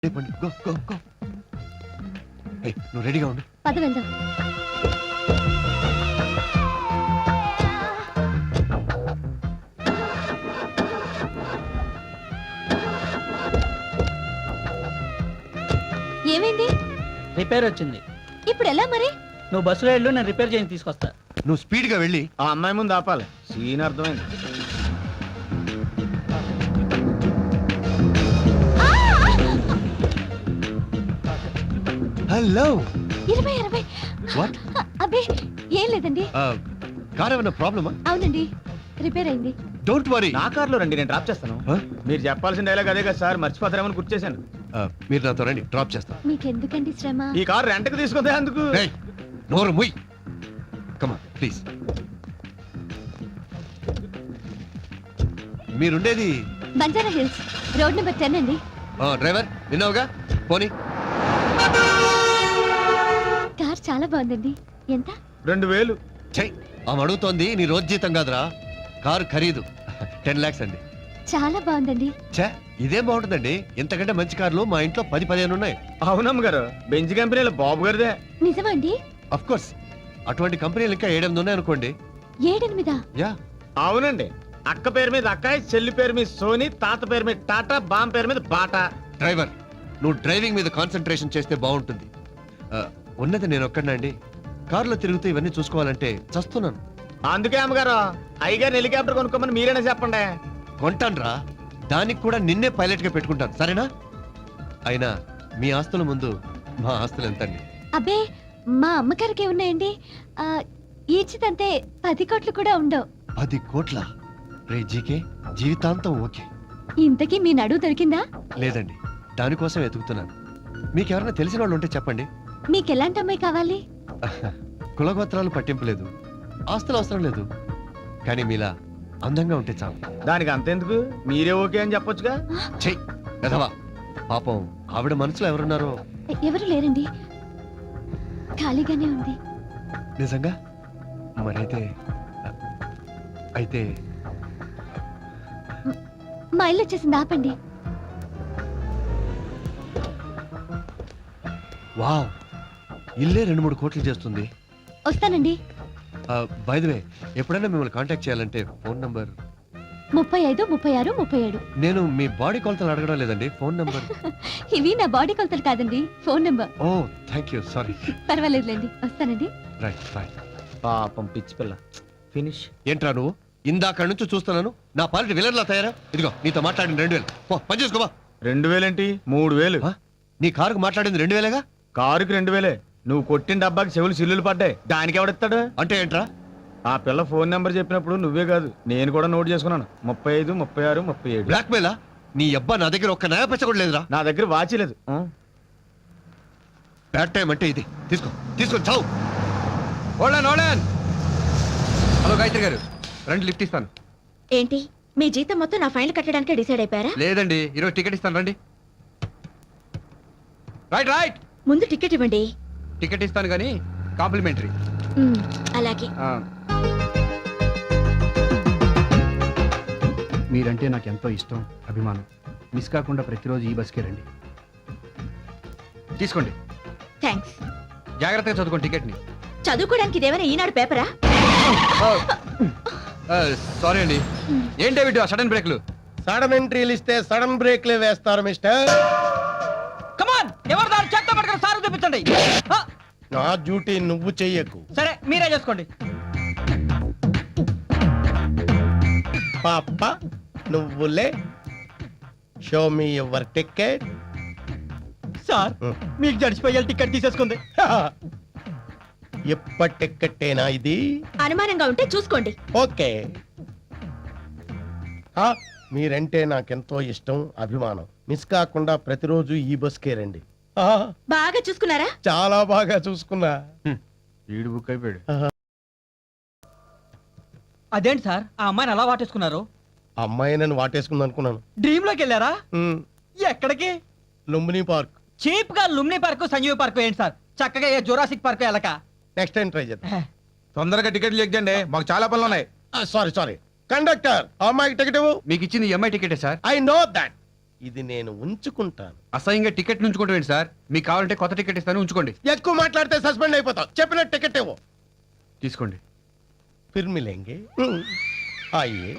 Go go go. నువ్వు రెడీగా ఉండు. పద వెళ్దాం. ఏమైంది? రిపేర్ వచ్చింది. ఇప్పుడు ఎలా మరి? నువ్వు బస్సులో వెళ్ళు, నేను రిపేర్ చేసి తీసుకొస్తా. నువ్వు స్పీడ్ గా వెళ్ళి ఆ అమ్మాయి ముందు ఆపాలి. సీన్ అర్థమైంది. హలో 20 వాట్ అబ్బే ఏం లేదండి. కార్ ఏమైనా ప్రాబ్లమా? అవునండి, రిపేర్ అయింది. Don't worry. నా కార్లో రండి, నేను డ్రాప్ చేస్తాను. మీరు చెప్పాల్సిన డైలాగ్ అదే కదా సార్, మర్చిపోతారేమని గుర్తు చేశాను. మీరు నాతో రండి, డ్రాప్ చేస్తాను. మీకెందుకండి శ్రమ? ఈ కార్ రెంట్కి తీసుకుంటే అందుకు. నోరు ముయ్. Come on please. మీరుండేది బంజారా హిల్స్, రోడ్ నెంబర్ 10 అండి. డ్రైవర్ విన్నావుగా, పోనీ. కార్ చాలా బాగుందండి. ఎంత? 2000. చెయ్, ఆమె అడుగుతోంది నీ రోజు జీతం కాదురా, కారు ఖరీదు 10 lakhs అండి. చాలా బాగుందండి. ఛే, ఇదేం బాగుంటుందండి, ఇంతకంటే మంచి కార్లు మా ఇంట్లో 10-15 ఉన్నాయి. అవునమ్మ గారు, బెంజ్ కంపెనీలో బాబు గారిదే. నిజమా అండి? అఫ్ కోర్స్, అటువంటి కంపెనీలు ఇంకా 7-8 ఉన్నాయి అనుకోండి. 7-8? యా. అవునండి, అక్క పేరు మీద అక్కాయ్, చెల్లి పేరు మీద సోని, తాత పేరు మీద టాటా, బామ్ పేరు మీద బాటా. డ్రైవర్, నువ్వు డ్రైవింగ్ మీద కాన్సన్ట్రేషన్ చేస్తే బాగుంటుంది. ఉన్నది నేను ఒక్కడినా అండి, కారులో తిరుగుతూ ఇవన్నీ చూసుకోవాలంటే చస్తున్నాను. అందుకే అమ్మగారు అయ్యగారిని హెలికాప్టర్ కొనుక్కోమని మీరైనా చెప్పండి. కొంటాన్రా, దానికి కూడా నిన్నే పైలట్ గా పెట్టుకుంటాను, సరేనా? అయినా మీ ఆస్తుల ముందు మా ఆస్తులు ఎంతండి? అబ్బే, మా అమ్మగారికి ఉన్నాయండి. ఈచితంతే 10 కోట్లు కూడా ఉండవు. 10 కోట్ల? రే జీకే, జీవితాంతం ఓకే. ఇంతకీ మీ నడువు దొరికిందా? లేదండి, దానికోసం వెతుకుతున్నాను. మీకెవరైనా తెలిసిన వాళ్ళు ఉంటే చెప్పండి. మీకెలాంటి అమ్మాయి కావాలి? కులగోత్రాలు పట్టింపు లేదు, ఆస్తులు అవసరం లేదు, కానీ మీలా అందంగా ఉంటే చాలు. దానికి అంతెందుకు, మీరే ఓకే అని చెప్పొచ్చుగా. చెయ్ ఎదవా, పాపం ఆవిడ మనసులో ఎవరున్నారో. ఎవరు లేరండి, ఖాళీగానే ఉంది. నిజంగా? మరైతే అయితే మా ఇల్లు వచ్చేసింది, ఆపండి. వావ్, ఇల్లే 2-3 కోట్లు చేస్తుంది. వస్తానండి. బై ది వే, ఎప్పుడైనా మిమ్మల్ని కాంటాక్ట్ చేయాలంటే ఫోన్ నంబర్ 35, 36, 37. నేను మీ బాడీ కొలతలు అడగడం లేదండి, ఫోన్ నంబర్. ఇవి నా బాడీ కొలతలు కాదండి, phone number. Oh thank you, sorry. పర్వాలేదులేండి, వస్తానండి. Right bye. పాపం పిచ్చి పిల్ల. ఫినిష్. ఏంట్రా నువ్వు, ఇందాక నుంచి చూస్తున్నాను నా పాలిటి విలన్లా తయారా. ఇదిగో నీతో మాట్లాడిన 2000 పని చేసుకోవా. 2000 ఏంటి, 3000. నీ కారుకు మాట్లాడింది 2000గా? కారుకి 2000. నువ్వు కొట్టిన డబ్బాకి చెవులు సిల్లులు పడ్డాయి, దానికి ఎవడిస్తాడు? అంటే ఏంట్రా? ఆ పిల్ల ఫోన్ నెంబర్ చెప్పినప్పుడు నువ్వే కాదు, నేను కూడా నోట్ చేసుకున్నాను. 35, 36, 37. బ్లాక్ మెయిలా? నీ అబ్బా నా దగ్గర ఒక్క నయా పచ్చ కూడా లేదురా. నా దగ్గర వాచి లేదు. బ్యాడ్ టైం అంటే ఇది. తీసుకొని చావు. ఓలాన్. హలో గాయత్రి గారు, రండి లిఫ్ట్ ఇస్తాను. ఏంటి, మీ జీతం మొత్తం నా ఫైన్ కట్టడానికి డిసైడ్ అయిపోయారా? లేదండి, ఈరోజు టికెట్ ఇస్తాను, రండి. రైట్. ముందు టికెట్ ఇవ్వండి. టికెట్ ఇస్తాను కానీ కాంప్లిమెంటరీ. అలాగే. మీరంటే నాకు ఎంతో ఇష్టం, అభిమానం. మిస్ కాకుండా ప్రతిరోజు ఈ బస్కే రండి. తీసుకోండి, థ్యాంక్స్. జాగ్రత్తగా చదువుకోండి టికెట్ని. చదువుకోవడానికి ఇదేమైనా ఈనాడు పేపరా? సారీ అండి. ఏంటి వీటి సడన్ బ్రేక్లు? సడన్ ఎంట్రీలు ఇస్తే సడన్ బ్రేక్లే వేస్తారు మిస్టర్. కమాన్, ఎవరు దాని చెత్త పట్టుకుని సార్ చూపించండి. నా డ్యూటీ నువ్వు చెయ్యకు. సరే, మీరే చేసుకోండి. పాప నువ్వులే. Show me your ticket. Sir, మీకు జడిచిపోయాలి టికెట్ తీసేసుకుంది. ఎప్పటి టికెట్టేనా ఇది? అనుమానంగా ఉంటే చూసుకోండి. ఓకే. మీరంటే నాకెంతో ఇష్టం, అభిమానం. మిస్ కాకుండా ప్రతిరోజు ఈ బస్కే రండి. బాగా చూసుకున్నారా? చాలా బాగా చూసుకున్నా. ఈడు బుక్ అయిపోయాడు. అదేంటి సార్, ఆ అమ్మాయిని అలా వాటేసుకున్నారు? అమ్మాయి నన్ను వాటేసుకుంది అనుకున్నాను. డ్రీమ్ లోకి వెళ్ళారా? ఎక్కడికి? లుంబిని పార్క్. చీప్ గా లుమ్ని పార్క్, సంజీవ్ పార్క్ ఏంటి సార్? చక్కగా ఏ జురాసిక్ పార్క్ వెళ్ళక. నెక్స్ట్ టైం ట్రై చేద్దాం. తొందరగా టికెట్లు ఎక్కండి, మాకు చాలా పనులు ఉన్నాయి. సారీ కండక్టర్, అమ్మాయికి టికెట్ ఇవ్వు. మీకు ఇచ్చింది ఎంఐ టికెటే సార్. I know that. ఇది నేను ఉంచుకుంటాను. అసహ్యంగా టికెట్ ఉంచుకోవడం సార్, మీకు కావాలంటే కొత్త టికెట్ ఇస్తాను, ఉంచుకోండి. ఎక్కువ మాట్లాడితే సస్పెండ్ అయిపోతావు. చెప్పిన టికెట్ ఇవ్వు. తీసుకోండి. फिर मिलेंगे. आइए.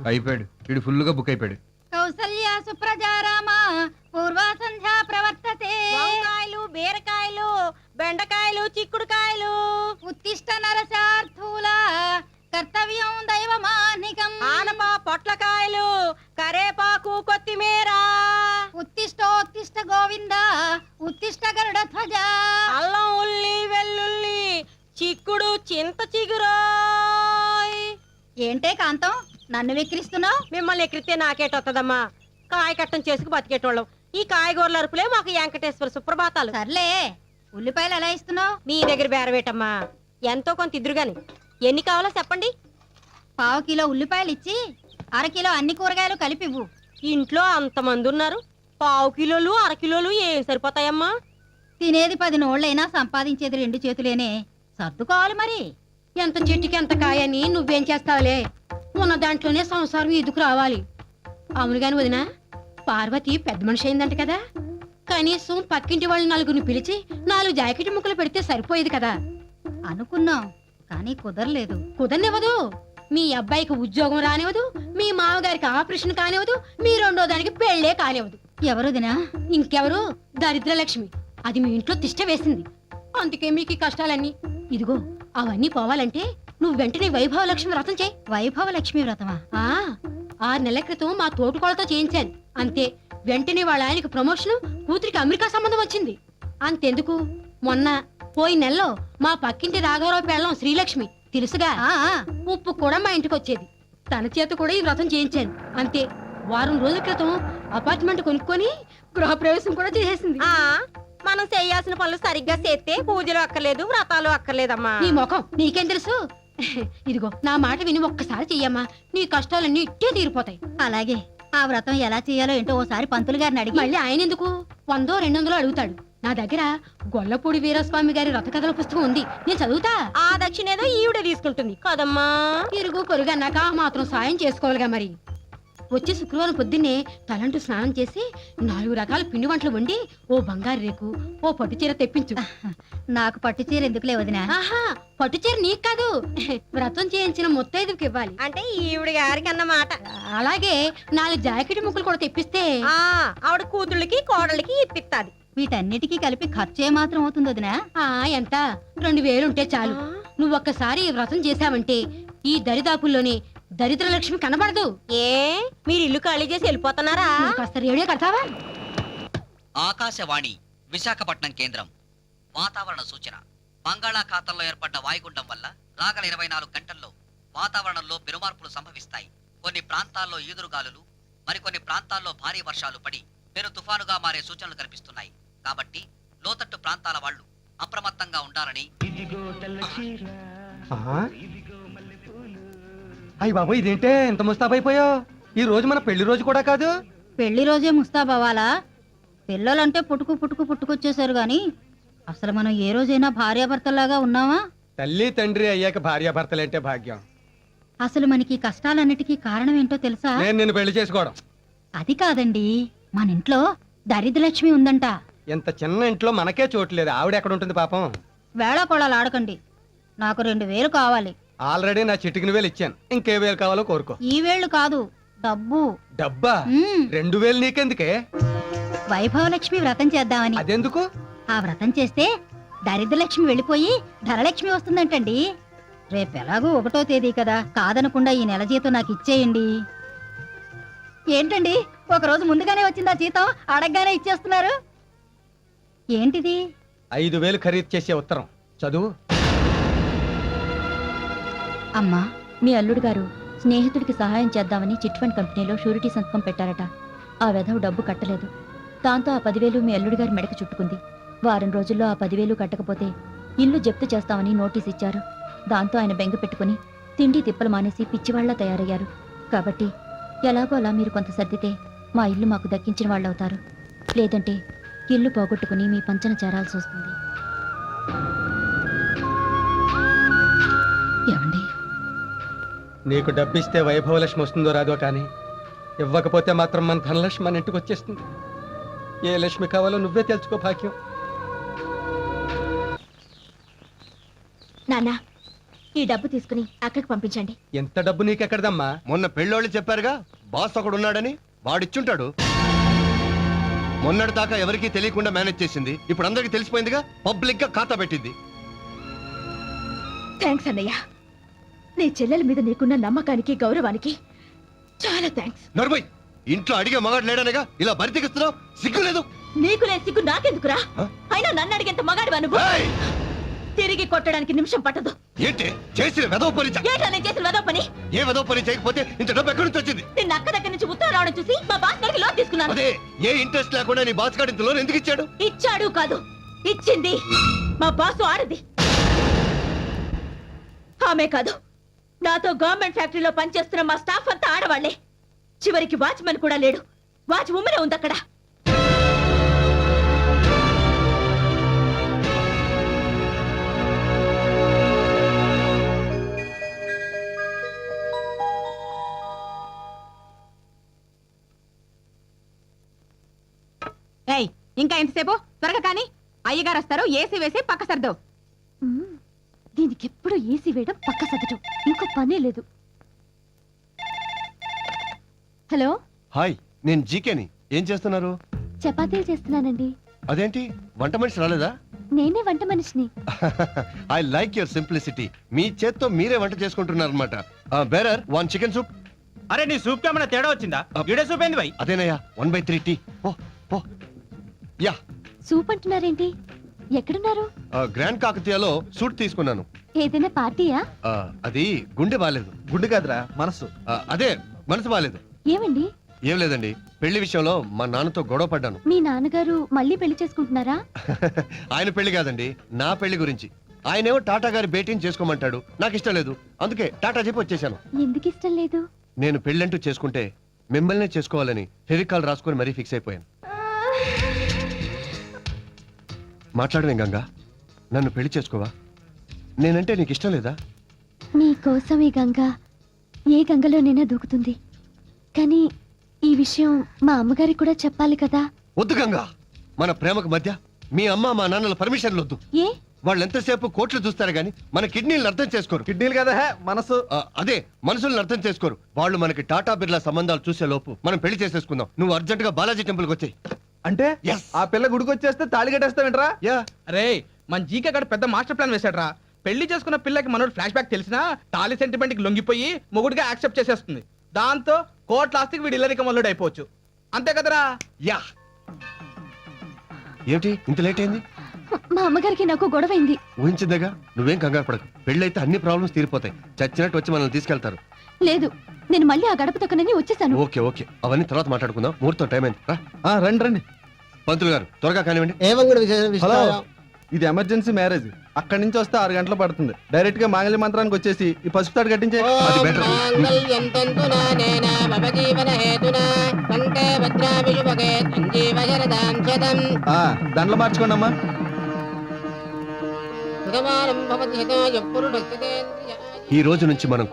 అయిపోయాడు, వీడు ఫుల్గా బుక్ అయిపోయాడు. కౌసల్య సుప్రజారామ పూర్వ సంధ్యా ప్రవర్తతే. వంకాయలు బీరకాయలు బెండకాయలు చిక్కుడుకాయలు ఉత్తిష్ట నరసార్థూల కర్తవ్యం దైవమానికం. ఆనప పొట్లకాయలు కరేపాకు కొత్తిమీర ఉత్తిష్టోత్తిష్ట గోవింద ఉత్తిష్ట గరుడ ధ్వజ. అల్లం ఉల్లి వెల్లుల్లి చిక్కుడు చింత చిగురోయ్. ఏంటే కాంతం నన్ను వెక్కిరిస్తున్నావు? మిమ్మల్ని ఎక్కిరితే నాకేటొత్తదమ్మా. కాయ కట్టం చేసుకు బతికేటోళ్ళం. ఈ కాయగూరల అరుపులే మాకు వెంకటేశ్వర సుప్రభాతాలు. సర్లే, ఉల్లిపాయలు ఎలా ఇస్తున్నావు? నీ దగ్గర బేరవేటమ్మా, ఎంతో కొంత ఇద్దరు గాని. ఎన్ని కావాలో చెప్పండి. 1/2 కిలో ఉల్లిపాయలు ఇచ్చి 1/2 కిలో అన్ని కూరగాయలు కలిపివ్వు. ఇంట్లో అంతమంది ఉన్నారు, 1/2 కిలోలు 1/2 కిలోలు ఏం సరిపోతాయమ్మా? తినేది 10 నోళ్ళైనా సంపాదించేది 2 చేతులేనే, సర్దుకోవాలి మరి. ఎంత చెట్టుకి ఎంత కాయని నువ్వేం చేస్తావులే, ఉన్న దాంట్లోనే సంసారం ఇదుకు రావాలి. అవును గాని వదినా, పార్వతి పెద్ద మనిషి అయిందంట కదా, కనీసం పక్కింటి వాళ్ళు 4 పిలిచి 4 జాకెట్ ముక్కలు పెడితే సరిపోయేది కదా. అనుకున్నాం కానీ కుదరలేదు. కుదరనివ్వదు, మీ అబ్బాయికి ఉద్యోగం రానివ్వదు, మీ మామగారికి ఆపరేషన్ కానివ్వదు, మీ రెండో దానికి పెళ్లే కానివ్వదు. ఎవరుదినా? ఇంకెవరు? దరిద్రలక్ష్మి. అది మీ ఇంట్లో తిష్ట వేసింది, అందుకే మీకు ఈ కష్టాలన్నీ. ఇదిగో అవన్నీ పోవాలంటే నువ్వు వెంటనే వైభవ లక్ష్మి వ్రతం చేయి. వైభవ లక్ష్మి వ్రతమా? 6 నెలల క్రితం మా తోటికోళ్ళతో చేయించాను, అంతే. వెంటనే వాళ్ళ ఆయనకు ప్రమోషన్, కూతురికి అమెరికా సంబంధం వచ్చింది. అంతెందుకు, మొన్న పోయిన నెలలో మా పక్కింటి రాఘవరావు పెళ్ళం శ్రీలక్ష్మి తెలుసుగా, ఉప్పు కూడా మా ఇంటికి వచ్చేది. తన చేత కూడా ఈ వ్రతం చేయించాను, అంతే. వారం రోజుల క్రితం అపార్ట్మెంట్ కొనుక్కొని గృహప్రవేశం కూడా చేసేసింది. మనం చేయాల్సిన పనులు సరిగ్గా చేస్తే పూజలు అక్కర్లేదు, వ్రతాలు అక్కర్లేదమ్మా. నీ ముఖం నీకేం తెలుసు? ఇదిగో నా మాట విని ఒక్కసారి చెయ్యమ్మా, నీ కష్టాలన్నీ ఇట్టే తీరిపోతాయి. అలాగే. ఆ వ్రతం ఎలా చేయాలో ఏంటో ఓసారి పంతులు గారిని అడిగి. మళ్ళీ ఆయన ఎందుకు 100 200 అడుగుతాడు. నా దగ్గర గొల్లపూడి వీరస్వామి గారి రథ కథల పుస్తకం ఉంది, నేను చదువుతా. ఆ దక్షిణేదో ఈవిడ తీసుకుంటుంది కదమ్మా. ఇరుగు పొరుగు అన్నాక మాత్రం సాయం చేసుకోవాలిగా మరి. వచ్చే శుక్రవారం పొద్దున్నే తలంటూ స్నానం చేసి 4 రకాల పిండి వంటలు వండి ఓ బంగారు రేకు, ఓ పట్టు చీర తెప్పించు. నాకు పట్టు చీర ఎందుకులే వదినా? ఆహా, పట్టు చీర నీకు కాదు, వ్రతం చేయించిన ముత్తైదుకి ఇవ్వాలి. అంటే ఈవిడ గారికి అన్నమాట. అలాగే 4 జాకెట్ ముక్కలు కూడా తెప్పిస్తే ఆవిడ కూతుళ్ళకి కోడళ్ళకి ఇప్పిస్తాది. వీటన్నిటికీ కలిపి ఖర్చు ఏమాత్రం అవుతుంది వదినా? ఎంత? 2000 ఉంటే చాలు. నువ్వు ఒక్కసారి ఈ వ్రతం చేశావంటే ఈ దరిదాపుల్లోనే దరిద్ర లక్ష్మి కనబడదు. ఏ మీరు ఇల్లు ఖాళీ చేసి వెళ్ళిపోతున్నారా? కాస్త రేడియో కడతావా? ఆకాశవాణి విశాఖపట్నం కేంద్రం. వాతావరణ సూచన. బంగాళాఖాతంలో ఏర్పడ్డ వాయుగుండం వల్ల రాగల 24 గంటల్లో వాతావరణంలో పెనుమార్పులు సంభవిస్తాయి. కొన్ని ప్రాంతాల్లో ఈదురుగాలులు, మరికొన్ని ప్రాంతాల్లో భారీ వర్షాలు పడి పెను తుఫానుగా మారే సూచనలు కనిపిస్తున్నాయి. కాబట్టి లోతట్టు ప్రాంతాల వాళ్ళు అప్రమత్తంగా ఉండాలని. అయ్యి బాబు, ఇదేంటే ఇంత ముస్తాబైపోయావు? ఈ రోజు మన పెళ్లి రోజు కూడా కాదు. పెళ్లి రోజే ముస్తాబవ్వాలా? పిల్లలంటే పుట్టుకొచ్చేసారు గాని అసలు మనం ఏ రోజైనా భార్యాభర్తలాగా ఉన్నావా? తల్లి తండ్రి అయ్యాక భార్యాభర్తలంటే భాగ్యం. అసలు మనకి ఈ కష్టాలన్నిటికీ కారణం ఏంటో తెలుసా? నేను నిన్ను పెళ్లి చేసుకోవడం. అది కాదండి, మన ఇంట్లో దరిద్రలక్ష్మి ఉందంట. ఇంత చిన్న ఇంట్లో మనకే చోట్లేదు, ఆవిడ ఎక్కడ ఉంటుంది పాపం? వేళాకోళాలు ఆడకండి. నాకు 2000 కావాలి. ఆల్రెడీ నా చిటికిన వేలు ఇచ్చాను, ఇంకే వేలు కావాలో కోరుకో. ఈ వేళ్ళు కాదు, డబ్బు. డబ్బా? 2000 నీకెందుకే? వైభవలక్ష్మి వ్రతం చేద్దామని. అదెందుకు? ఆ వ్రతం చేస్తే దరిద్రలక్ష్మి వెళ్ళిపోయి ధనలక్ష్మి వస్తుందంటండి. రేపెలాగూ 1వ తేదీ కదా, కాదనకుండా ఈ నెల జీతం నాకు ఇచ్చేయండి. ఏంటండి, ఒక రోజు ముందుగానే వచ్చిందా జీతం? అడగగానే ఇచ్చేస్తున్నారు ఏంటిది? 5000 ఖరీదు చేసే ఉత్తరం చదువు. అమ్మా, మీ అల్లుడు గారు స్నేహితుడికి సహాయం చేద్దామని చిట్ ఫండ్ కంపెనీలో షూరిటీ సంతకం పెట్టారట. ఆ వెధవ డబ్బు కట్టలేదు. దాంతో ఆ 10,000 మీ అల్లుడు గారి మెడకు చుట్టుకుంది. వారం రోజుల్లో ఆ 10,000 కట్టకపోతే ఇల్లు జప్తు చేస్తామని నోటీస్ ఇచ్చారు. దాంతో ఆయన బెంగ పెట్టుకుని తిండి తిప్పలు మానేసి పిచ్చివాళ్లా తయారయ్యారు. కాబట్టి ఎలాగో అలా మీరు కొంత సర్దితే మా ఇల్లు మాకు దక్కించిన వాళ్ళవుతారు. లేదంటే ఇల్లు పోగొట్టుకుని మీ పంచన చేరాల్సి వస్తుంది. ఏమండి, నీకు డబ్బిస్తే వైభవలక్ష్మి వస్తుందో రాదో కానీ ఇవ్వకపోతే మాత్రం మన ధనలక్ష్మి మన ఇంటికి వచ్చేస్తుంది. ఏ లక్ష్మి కావాలో నువ్వే తెలుసుకో భాగ్యం. నాన్న, ఈ డబ్బు తీసుకుని అక్కడికి పంపించండి. ఎంత డబ్బు నీకెక్కడదమ్మా? మొన్న పెళ్ళోళ్ళు చెప్పారుగా బాస్ ఒకడు ఉన్నాడని, వాడిచ్చుంటాడు. మొన్నటి దాకా ఎవరికీ తెలియకుండా మేనేజ్ చేసింది, ఇప్పుడు అందరికీ తెలిసిపోయిందిగా, పబ్లిక్ గా ఖాతా పెట్టింది. థ్యాంక్స్ అన్నయ్య. నీ చెల్లెల మీద నీకున్న నమ్మకానికి గౌరవానికి చాలా థ్యాంక్స్. నర్మయ్, ఇంట్లో అడిగే మగాడు లేడనగా ఇలా బరితెగిస్తున్నావు, సిగ్గు లేదు? నీకు లేని సిగ్గు నాకెందుకురా? హ? అయినా నన్ను అడిగేంత మగాడివా నువ్వు? ఏయ్! తిరిగి కొట్టడానికి నిమిషం పట్టదు. ఏంటి చేసిన వెదవ పని? ఏంటా నేను చేసిన వెదవ పని? ఏ వెదవ పని చేయకపోతే ఇంత డబ్బు ఎక్కడి నుంచి వచ్చింది? నిన్న అక్క దగ్గర నుంచి ఉత్తరం రావడం చూసి మా బాస్ గారికి లోన్ తీసుకున్నాను. అదే, ఏ ఇంట్రెస్ట్ లేకుండా నీ బాస్ గారి ఇంత లోన్ ఎందుకు ఇచ్చాడు? ఇచ్చాడు కాదు, ఇచ్చింది మా బాసు ఆడది. ఆమె కాదు, నాతో గవర్నమెంట్ ఫ్యాక్టరీలో పనిచేస్తున్న మా స్టాఫ్ అంతా ఆడవాళ్లే. చివరికి వాచ్మెన్ కూడా లేడు, వాచ్ ఉమ్మనే ఉంది అక్కడ. ఏయ్, ఇంకా ఎంతసేపు? త్వరగా కానీ అయ్యగారు వస్తారు. ఏసీ వేసి పక్క సర్దు. దీనికి ఎప్పుడు ఏసీ వేయడం, పక్క సదటం, ఇంకో పనే లేదు. హలో, హాయ్, నేను జీకేని. ఏం చేస్తున్నారు? చపాతీలు చేస్తున్నానండి. అదేంటి, వంట మనిషి రాలేదా? నేనే వంట మనిషిని. I like your simplicity. మీ చేత్తో మీరే వంట చేసుకుంటున్నారు అనమాట. Bearer 1 chicken soup. అరే నీ సూప్ ఏమైనా తేడా వచ్చిందా? ఈడే సూప్ ఏంది భయ్? అదేనయ్యా, 1/3 టీ. ఓ యా. సూప్ అంటున్నారేంటి? ఎక్కడున్నారు? గ్రాండ్ కాకతీయలో సూట్ తీసుకున్నాను. ఏదైనా పార్టీయా? అది గుండె బాలేదు. గుండె కాదురా, మనసు. అదే, మనసు బాలేదు. ఏమండి? ఏం లేదండి, పెళ్లి విషయంలో మా నాన్నతో గొడవ పడ్డాను. మీ నాన్నగారు మళ్ళీ పెళ్లి చేసుకుంటున్నారా? ఆయన పెళ్లి కాదండి, నా పెళ్లి గురించి. ఆయనేమో టాటా గారి భేటీని చేసుకోమంటాడు, నాకు ఇష్టం లేదు. అందుకే టాటా చెప్పి వచ్చేసాను. ఎందుకు ఇష్టం లేదు? నేను పెళ్ళంటూ చేసుకుంటే మిమ్మల్నే చేసుకోవాలని ఫెవికాల్ రాసుకొని మరీ ఫిక్స్ అయిపోయాను. మాట్లాడవేం గంగా, నన్ను పెళ్లి చేసుకోవా? నేనంటే నీకు ఇష్టం లేదా? నీ కోసం ఈ గంగ ఏ గంగలోనైనా దూకుతుంది. కానీ ఈ విషయం మా అమ్మగారికి కూడా చెప్పాలి కదా. వద్దు గంగా, మన ప్రేమకు మధ్య మీ అమ్మ మా నాన్నల పర్మిషన్లు వద్దు. ఏ? వాళ్ళు ఎంతసేపు కోట్లు చూస్తారు గానీ మన కిడ్నీలను అర్థం చేసుకోరు. కిడ్నీలు కదా, మనసు. అదే, మనసులను అర్థం చేసుకోరు. వాళ్ళు మనకి టాటా బిర్లా సంబంధాలు చూసే లోపు మనం పెళ్లి చేసేసుకుందాం. నువ్వు అర్జెంట్ గా బాలాజీ టెంపుల్ కి వచ్చాయి. అంటే Yes. ఆ పిల్ల గుడికి వచ్చేస్తే తాళి కట్టేస్తావేంట్రా? యా. అరే మన జీకే గడ పెద్ద మాస్టర్ ప్లాన్ వేసాడ్రా. పెళ్లి చేసుకున్న పిల్లకి మనోడు ఫ్లాష్ బ్యాక్ తెలిసినా తాలి సెంటిమెంట్ కి లొంగిపోయి మొగుడిగా యాక్సెప్ట్ చేసేస్తుంది. దాంతో కోట్ల ఆస్తికి వీడి ఇల్లరిక మల్లుడు అయిపోవచ్చు. అంతే కదరా? యా. ఏమిటి ఇంత లేట్ అయింది? మా అమ్మగారికి నాకు గొడవైంది. ఊహించిందేగా, నువ్వేం కంగారు పడకు. పెళ్ళైతే అన్ని ప్రాబ్లమ్స్ తీరిపోతాయి. చచ్చినట్టు వచ్చి మనల్ని తీసుకెళ్తారు. లేదు, నేను మళ్ళీ ఆ గడప తొక్కనని వచ్చేసాను. ఓకే ఓకే, అవన్నీ తర్వాత మాట్లాడుకుందాం. ముహూర్తం టైం అయింది. రా. రండి రండి. పంతులు గారు త్వరగా కానివ్వండి. హలో, ఇది ఎమర్జెన్సీ మ్యారేజ్. అక్కడి నుంచి వస్తే 6 గంటలు పడుతుంది. డైరెక్ట్ గా మాంగళ్య మంత్రానికి వచ్చేసి ఈ పసుపు తాడు కట్టించే. అది బెటర్. దండలు మార్చుకోండి అమ్మా. ఈ రోజు నుంచి మనం